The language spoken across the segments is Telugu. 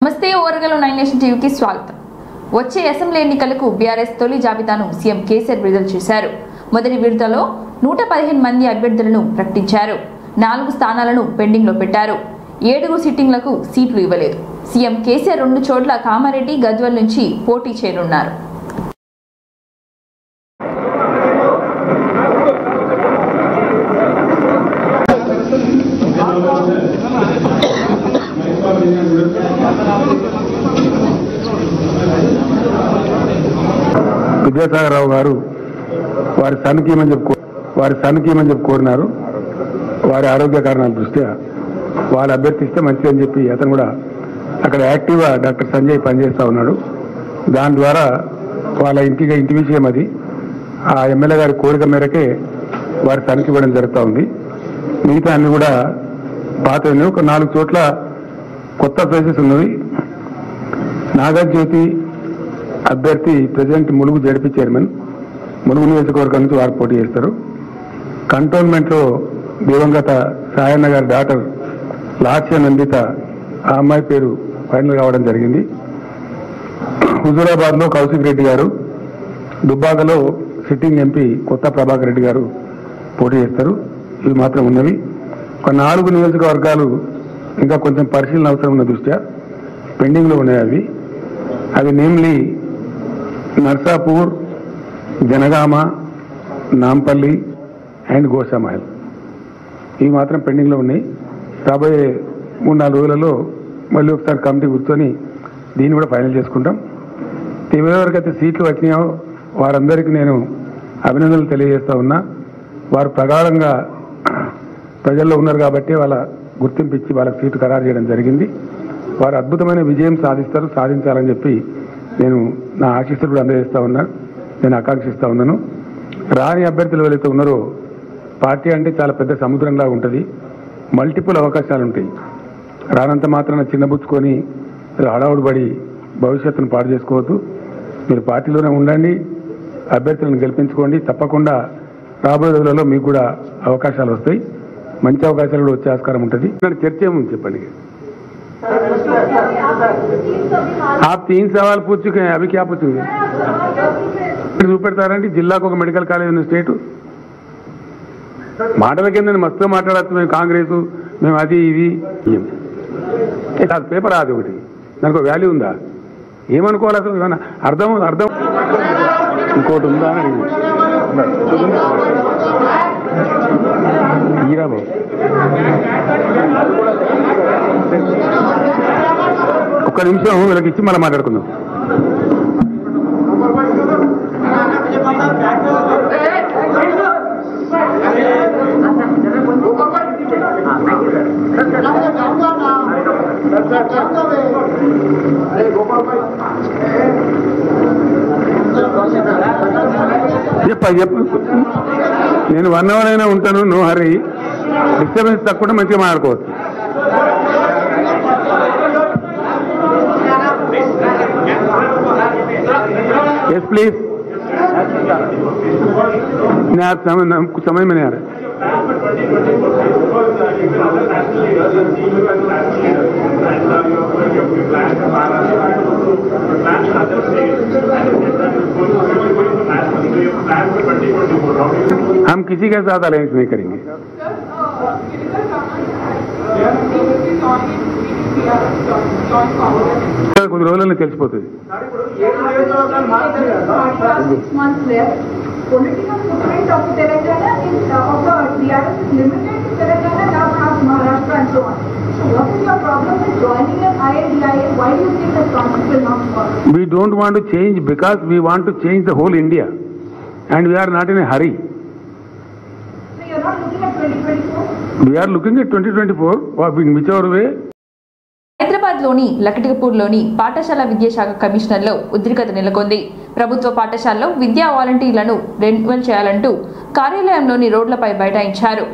నమస్తే ఓరగలు 9 నేషన్ టీవీకి స్వాగతం. వచ్చే అసెంబ్లీ ఎన్నికలకు బీఆర్ఎస్ తొలి జాబితాను సీఎం కేసీఆర్ విడుదల చేశారు. మొదటి విడతలో 115 మంది అభ్యర్థులను ప్రకటించారు. 4 స్థానాలను పెండింగ్ లో పెట్టారు. 7 సిట్టింగ్లకు సీట్లు ఇవ్వలేదు. సీఎం కేసీఆర్ 2 చోట్ల కామారెడ్డి, గద్వాల్ నుంచి పోటీ చేయనున్నారు. విద్యాసాగరరావు గారు వారి సన్నికీమని చెప్పి కోరినారు. వారి ఆరోగ్య కారణాల దృష్ట్యా వాళ్ళు అభ్యర్థిస్తే మంచిదని చెప్పి అతను కూడా అక్కడ యాక్టివ్గా డాక్టర్ సంజయ్ పనిచేస్తూ ఉన్నాడు. దాని ద్వారా వాళ్ళ ఇంటి విషయం అది. ఆ ఎమ్మెల్యే గారి కోరిక మేరకే వారి తనిఖీ ఇవ్వడం జరుగుతూ ఉంది. మిగతా అన్ని కూడా పాత ఒక 4 చోట్ల కొత్త ప్లేసెస్ ఉన్నవి. నాగజ్యోతి అభ్యర్థి president Mulugu ZP chairman, Mulugu నియోజకవర్గం నుంచి వారు పోటీ చేస్తారు. కంటోన్మెంట్లో దివంగత సాయన్న గారి డాక్టర్ లాస్య నందిత, ఆ అమ్మాయి పేరు ఫైనల్ కావడం జరిగింది. హుజూరాబాద్లో కౌశిక్ రెడ్డి గారు, దుబ్బాకలో సిట్టింగ్ ఎంపీ కొత్త ప్రభాకర్ రెడ్డి గారు పోటీ చేస్తారు. ఇవి మాత్రం ఉన్నవి. ఒక 4 నియోజకవర్గాలు ఇంకా కొంచెం పరిశీలన అవసరం ఉన్న దృష్ట్యా పెండింగ్లో ఉన్నాయి. అవి నేమ్లీ నర్సాపూర్, జనగామ, నాంపల్లి అండ్ గోషామహల్. ఇవి మాత్రం పెండింగ్లో ఉన్నాయి. రాబోయే 3-4 రోజులలో మళ్ళీ ఒకసారి కమిటీ కూర్చొని దీన్ని కూడా ఫైనల్ చేసుకుంటాం. ఎవరెవరికైతే సీట్లు వచ్చినాయో వారందరికీ నేను అభినందనలు తెలియజేస్తా ఉన్నా. వారు ప్రగాఢంగా ప్రజల్లో ఉన్నారు కాబట్టి వాళ్ళ గుర్తింపు ఇచ్చి వాళ్ళకి సీటు ఖరారు చేయడం జరిగింది. వారు అద్భుతమైన విజయం సాధించాలని చెప్పి నేను నా ఆశీస్సులు కూడా అందజేస్తా ఉన్నా. నేను ఆకాంక్షిస్తూ ఉన్నాను. రాని అభ్యర్థులు ఎవరైతే ఉన్నారో, పార్టీ అంటే చాలా పెద్ద సముద్రంలాగా ఉంటుంది. మల్టిపుల్ అవకాశాలు ఉంటాయి. రానంత మాత్రాన చిన్నబుచ్చుకొని హడావుడిపడి భవిష్యత్తును పాడు చేసుకోవద్దు. మీరు పార్టీలోనే ఉండండి, అభ్యర్థులను గెలిపించుకోండి. తప్పకుండా రాబోయే రోజులలో మీకు కూడా అవకాశాలు వస్తాయి. మంచి అవకాశాలు కూడా వచ్చే ఆస్కారం ఉంటుంది. చర్చ ఏముంది చెప్పండి. आप 3 सवाल पूछ चुके हैं, अभी क्या पूछेंगे? చూపెడతారండి జిల్లాకు ఒక మెడికల్ కాలేజ్ ఉన్న స్టేటు మాటల కింద మస్తు మాట్లాడచ్చు. మేము కాంగ్రెస్, మేము అది ఇది పేపర్ అది ఒకటి, దానికి ఒక వాల్యూ ఉందా? ఏమనుకోవాలి అసలు? ఏమన్నా అర్థం ఇంకోటి ఉందా అని ఈరా బాబు. ఒక్క నిమిషం వీళ్ళకి ఇచ్చి మళ్ళీ మాట్లాడుకుందాం. చెప్పు నేను 1 hour అయినా ఉంటాను. నో హరీ. డిస్టర్బెన్స్ తక్కువ మంచిగా మాట్లాడుకోవచ్చు. Yes please. आप कुछ समझ में नहीं आ रहा. हम किसी के साथ अलायंस नहीं करेंगे. కొద్ది రోజుల్లో తెలిసిపోతుంది. We don't want to change because we want to change the whole India and we are not in a hurry. So you are not looking at 2024? We are looking at 2024 whichever way. హైదరాబాద్లోని లకటికపూర్లోని పాఠశాల విద్యాశాఖ కమిషనర్లో ఉద్రిక్తత నెలకొంది. ప్రభుత్వ పాఠశాలలో విద్యా వాలంటీర్లను రెన్యువల్ చేయాలంటూ కార్యాలయంలోని రోడ్లపై బైఠాయించారు.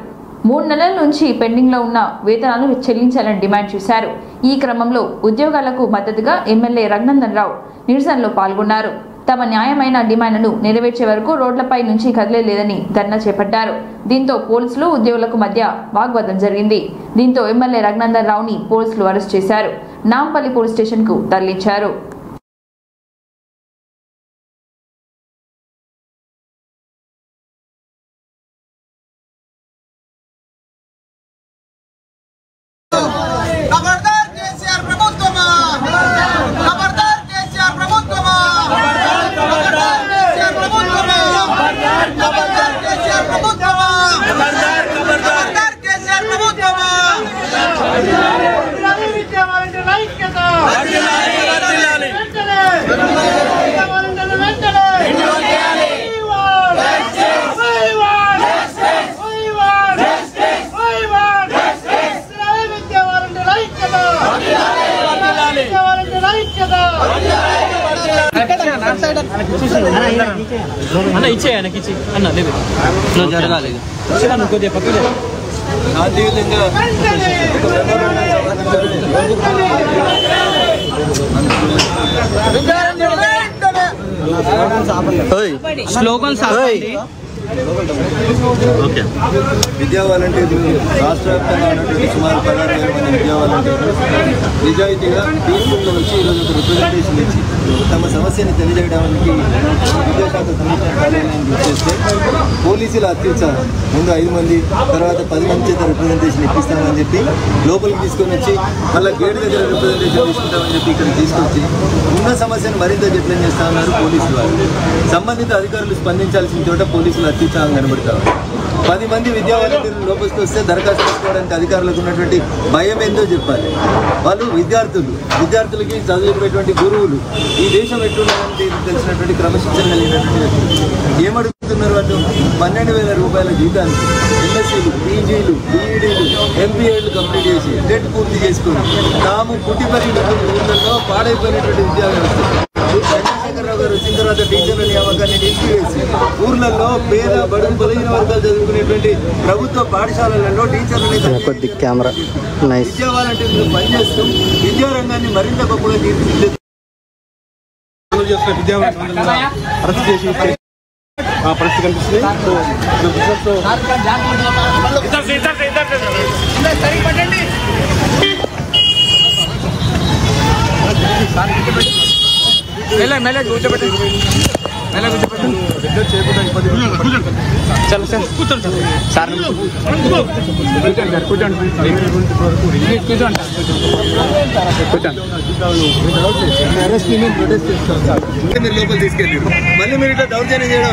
3 నెలల నుంచి పెండింగ్లో ఉన్న వేతనాలు చెల్లించాలని డిమాండ్ చేశారు. ఈ క్రమంలో ఉద్యోగాలకు మద్దతుగా ఎమ్మెల్యే రఘునందన్ రావు నిరసనలో పాల్గొన్నారు. తమ న్యాయమైన డిమాండ్ను నెరవేర్చే వరకు రోడ్లపై నుంచి కదిలేలేదని ధర్నా చేపట్టారు. దీంతో పోలీసులు ఉద్యోగులకు మధ్య వాగ్వాదం జరిగింది. దీంతో ఎమ్మెల్యే రఘునందన్ రావుని పోలీసులు అరెస్ట్ చేశారు. నాంపల్లి పోలీస్ స్టేషన్కు తరలించారు. అన్న ఇచ్చే ఆయనకి ఇచ్చి అన్న లేదు జరగాలి కొద్దిగా పక్కన స్లోగన్ ఓకే. విద్యా వాలంటీర్లు రాష్ట్ర వ్యాప్తంగా ఉన్నటువంటి సుమారు 16,000 మంది విద్యా వాలంటీర్లు నిజాయితీగా పీస్ఫుల్గా వచ్చి ఈరోజు ఒక రిప్రజెంటేషన్ ఇచ్చి తమ సమస్యని తెలియజేయడానికి విద్యాశాఖ కమిషనర్ కార్యాలయానికి వచ్చేస్తే పోలీసులు అత్యుత్సాహం ముందు 5 మంది తర్వాత 10 మంది చేత రిప్రజెంటేషన్ ఇప్పిస్తామని చెప్పి లోపలికి తీసుకొని వచ్చి మళ్ళీ గేట్ దగ్గర రిప్రజెంటేషన్ తీసుకుంటామని చెప్పి ఇక్కడ తీసుకొచ్చి ఉన్న సమస్యను మరింత జటిలం చేస్తా ఉన్నారు పోలీసులు వారు. సంబంధిత అధికారులు స్పందించాల్సిన చోట పోలీసులు అత్యుత్సాహం కనబడతారు. 10 మంది విద్యా వాలంటీర్లు లోపలికి వస్తే దరఖాస్తు చేసుకోవడానికి అధికారులకు ఉన్నటువంటి భయం ఏందో చెప్పాలి. వాళ్ళు విద్యార్థులకి చదువుకునేటువంటి గురువులు, ఈ దేశం ఎట్లున్నారని తెలిసినటువంటి క్రమశిక్షణ కలిగినటువంటి వ్యక్తులు ఏమడుగుతున్నారు? వాళ్ళు 12,000 రూపాయల జీతానికి ఎంఎస్సీలు, పీజీలు, బీఈడీలు, ఎంపీఏలు కంప్లీట్ చేసి టెట్ పూర్తి చేసుకుని తాము పుట్టిపరిగినటువంటి ఊళ్ళల్లో పాడైపోయినటువంటి విద్యా వ్యవస్థ చంద్రశేఖరరావు గారు వచ్చిన తర్వాత టీచర్ల నియామకాన్ని నిలిపివేసి ఊర్లలో పేద బడుగు బలహీన వర్గాలు చదువుకునేటువంటి ప్రభుత్వ పాఠశాలలలో టీచర్లని విద్యా వాలంటీర్లు పనిచేస్తూ విద్యారంగాన్ని మరింత గొప్పగా తీర్చిదిద్దు అరెస్ట్ చేసి పరిస్థితి కనిపిస్తుంది. మెల్ల కూర్చోబెట్టి చలో సార్ కూర్చోండి సార్ మీరు లోపల తీసుకెళ్ళి మళ్ళీ మీరు ఇట్లా దౌర్జన్యం చేయడం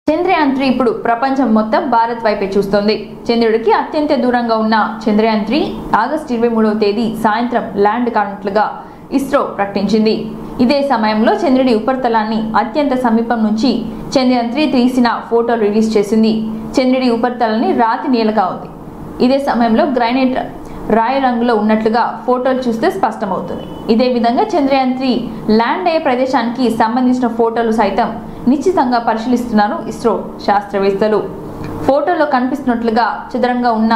చంద్రయాన్ 3 ఇప్పుడు ప్రపంచం మొత్తం భారత్ వైపే చూస్తోంది. చంద్రుడికి అత్యంత దూరంగా ఉన్న చంద్రయాన్ 3 ఆగస్టు 23వ తేదీ సాయంత్రం ల్యాండ్ కానున్నట్లుగా ఇస్రో ప్రకటించింది. ఇదే సమయంలో చంద్రుడి ఉపరితలాన్ని అత్యంత సమీపం నుంచి చంద్రయాన్ 3 తీసిన ఫోటోలు రిలీజ్ చేసింది. చంద్రుడి ఉపరితలాన్ని రాతి నీలగా ఉంది. ఇదే సమయంలో గ్రానైట్ రాయి రంగులో ఉన్నట్లుగా ఫోటోలు చూస్తే స్పష్టమవుతుంది. ఇదే విధంగా చంద్రయాన్ 3 ల్యాండ్ అయ్యే ప్రదేశానికి సంబంధించిన ఫోటోలు సైతం నిశ్చితంగా పరిశీలిస్తున్నారు ఇస్రో శాస్త్రవేత్తలు. ఫోటోలో కనిపిస్తున్నట్లుగా చదరంగా ఉన్న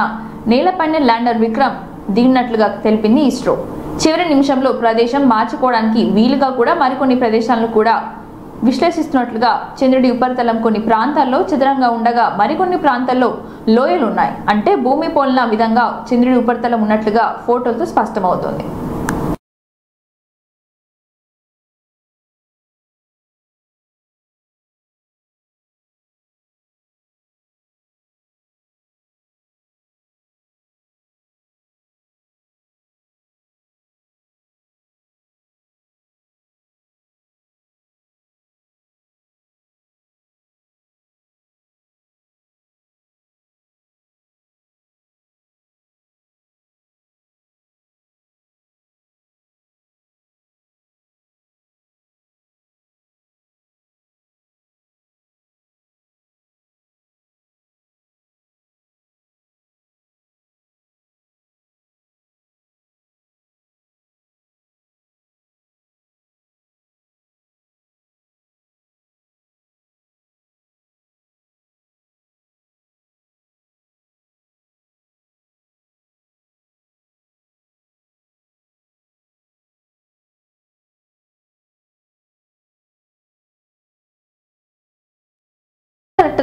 నేలపైన ల్యాండర్ విక్రమ్ దిగినట్లుగా తెలిపింది ఇస్రో. చివరి నిమిషంలో ప్రదేశం మార్చుకోవడానికి వీలుగా కూడా మరికొన్ని ప్రదేశాలను కూడా విశ్లేషిస్తున్నట్లుగా చంద్రుడి ఉపరితలం కొన్ని ప్రాంతాల్లో చదరంగా ఉండగా మరికొన్ని ప్రాంతాల్లో లోయలు ఉన్నాయి. అంటే భూమి పోలిన విధంగా చంద్రుడి ఉపరితలం ఉన్నట్లుగా ఫోటోలతో స్పష్టమవుతోంది.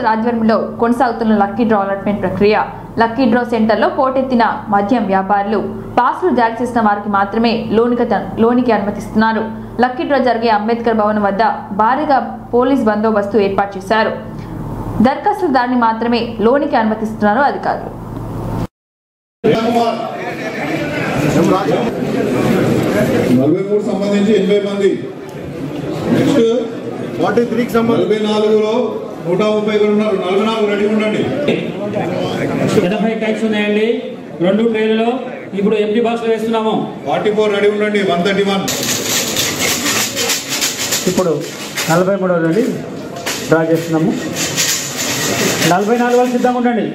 కమిషనర్ ఆధ్వర్యంలో కొనసాగుతున్న లక్కీ డ్రా అలాట్మెంట్ ప్రక్రియ. లక్కీ డ్రా సెంటర్లో పోటెత్తిన మద్యం వ్యాపారులు పాసులు జారీ చేసిన వారికి మాత్రమే లోనికి అనుమతిస్తున్నారు. లక్కీ డ్రా జరిగే అంబేద్కర్ భవన్ వద్ద భారీగా పోలీస్ బందోబస్తు ఏర్పాటు చేశారు. దరఖాస్తుదారుని మాత్రమే లోనికి అనుమతిస్తున్నారు అధికారులు. 43 సంబంధించి 80 మంది. నెక్స్ట్ 43కి సంబంధించి 44లో 130 ఉన్నారు. 44 రెడీ ఉండండి. 80 ట్యాక్స్ ఉన్నాయండి 2 ట్రైన్లలో. ఇప్పుడు ఎంటీ బాక్స్ వేస్తున్నాము. 44 రెడీ ఉండండి. 131. ఇప్పుడు 43వ నుండి డ్రా చేస్తున్నాము. 44 వాళ్ళు సిద్ధంగా ఉండండి.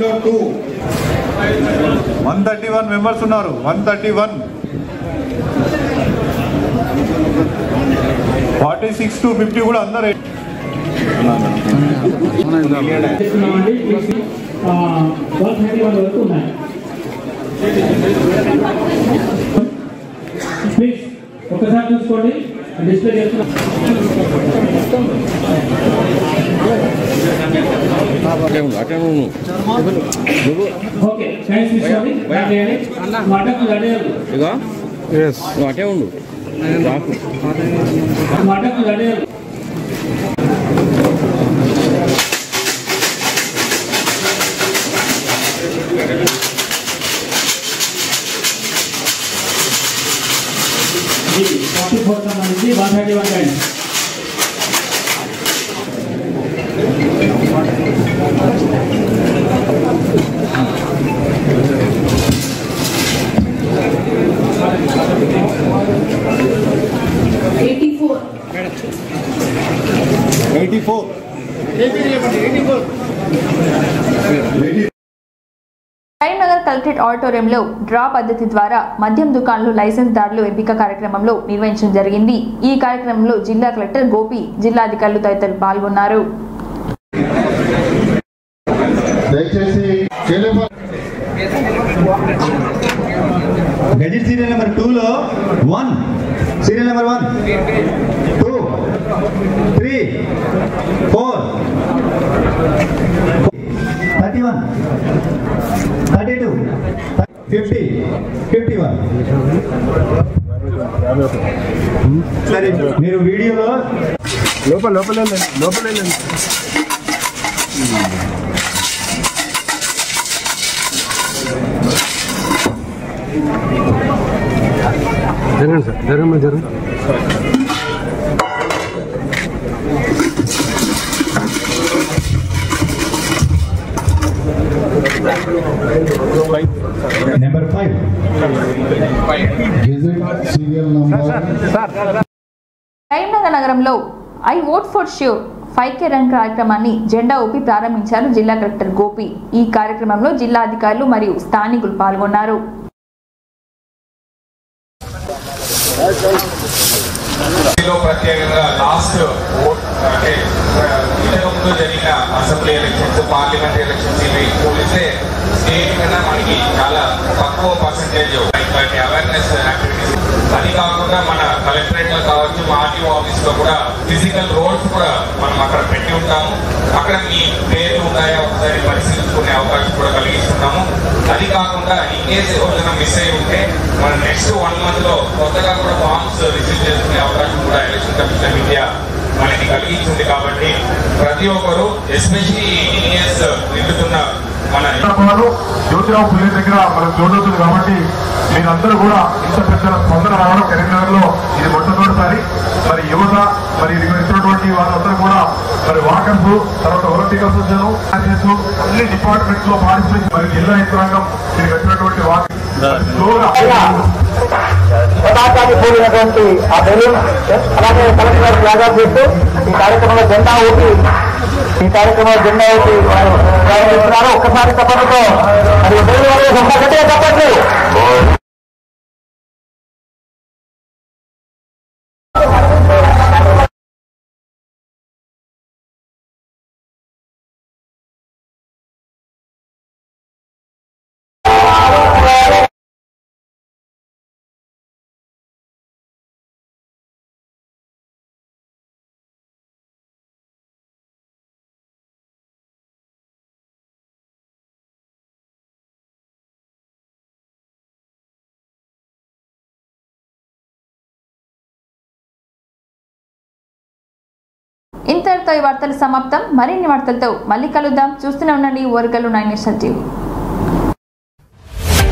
లో 2 131 మెంబర్స్ ఉన్నారు. 131 46 to 50 కూడా అందరూ ప్లీజ్ ఒకసారి చూసుకోండి. డిస్ప్లే చేస్తున్నాం. ఓకే థ్యాంక్స్ తీసుకోండి. మాటకు లడేయాలి. అటే ఉండు మాటకు లడేయాలి. సంబంధించి 131 టైమ్స్. కరీంనగర్ కలెక్టరేట్ ఆడిటోరియంలో డ్రా పద్ధతి ద్వారా మద్యం దుకాణాలు లైసెన్స్ దారులు ఎంపిక కార్యక్రమంలో నిర్వహించడం జరిగింది. ఈ కార్యక్రమంలో జిల్లా కలెక్టర్ గోపి, జిల్లా అధికారులు తదితరులు పాల్గొన్నారు. గెజిట్ సీరియల్ నెంబర్ 2లో 1 సీరియల్ నెంబర్ 1 2 3 4 31 32 50 51. సరే మీరు వీడియోలో లోపల జరగండి సార్, జరగండి. Number 5 serial number. కరీంనగర్ నగరంలో I vote for sure 5K run కార్యక్రమాన్ని జెండా ఊపి ప్రారంభించారు జిల్లా కలెక్టర్ గోపి. ఈ కార్యక్రమంలో జిల్లా అధికారులు మరియు స్థానికులు పాల్గొన్నారు. ప్రత్యేకంగా లాస్ట్ ఓట్ అంటే ఇంతకుముందు జరిగిన అసెంబ్లీ ఎలక్షన్స్, పార్లమెంట్ ఎలక్షన్స్ ఇవి పోలిస్తే స్టేట్ కన్నా మనకి చాలా తక్కువ పర్సెంటేజ్ ఇట్లాంటి అవేర్నెస్ యాక్టివిటీస్. అది కాకుండా మన కలెక్టరేట్ లో కావచ్చు, ఆర్టీఓ ఆఫీస్ లో కూడా ఫిజికల్ రోడ్స్ కూడా మనం అక్కడ పెట్టి ఉంటాము. అక్కడ మీ పేర్లు ఉన్నాయా ఒకసారి పరిశీలించుకునే అవకాశం కూడా కలిగిస్తున్నాము. అది కాకుండా ఇన్ కేసు ఎవరైనా మిస్ అయి ఉంటే మన నెక్స్ట్ 1 month లో కొత్తగా కూడా ఫార్మ్స్ రిసీవ్ చేసుకునే అవకాశం కూడా ఎలక్షన్ కమిషన్ ఆఫ్ ఇండియా మనకి కలిగించింది. కాబట్టి ప్రతి ఒక్కరు ఎస్పెషలీ ఇండియన్స్ నిండుతున్న మన జ్యోతిరావు పుల్లే దగ్గర మనం చూడవుతుంది. కాబట్టి మీరందరూ కూడా ఇంత పెద్ద స్పందన రావడం కరీంనగర్ లో ఇది మొట్టమొదటిసారి. మరి యువత మరి ఇది ఇచ్చినటువంటి వాళ్ళందరూ కూడా మరి వాకర్స్, తర్వాత ఒలింపిక్ అసోసియేషన్, అన్ని డిపార్ట్మెంట్స్ లో పార్టిసిపేట్, మరి జిల్లా యంత్రాంగం ఇది వచ్చినటువంటి కూడినటువంటి ఆ బెలూన్ అలాగే కలెక్టర్ గారు ఫ్లాగ్ చేస్తూ ఈ కార్యక్రమంలో జెండా ఊపి ప్రారంభిస్తున్నారు. ఒక్కసారి తప్పటితో మరి తప్పట్లు ఇంతటితో ఈ వార్తలు సమాప్తం. మరిన్ని వార్తలతో మళ్ళీ కలుద్దాం. చూస్తూనే ఉండండి ఓర్గల్లు 9 నేషనల్ టీవీ.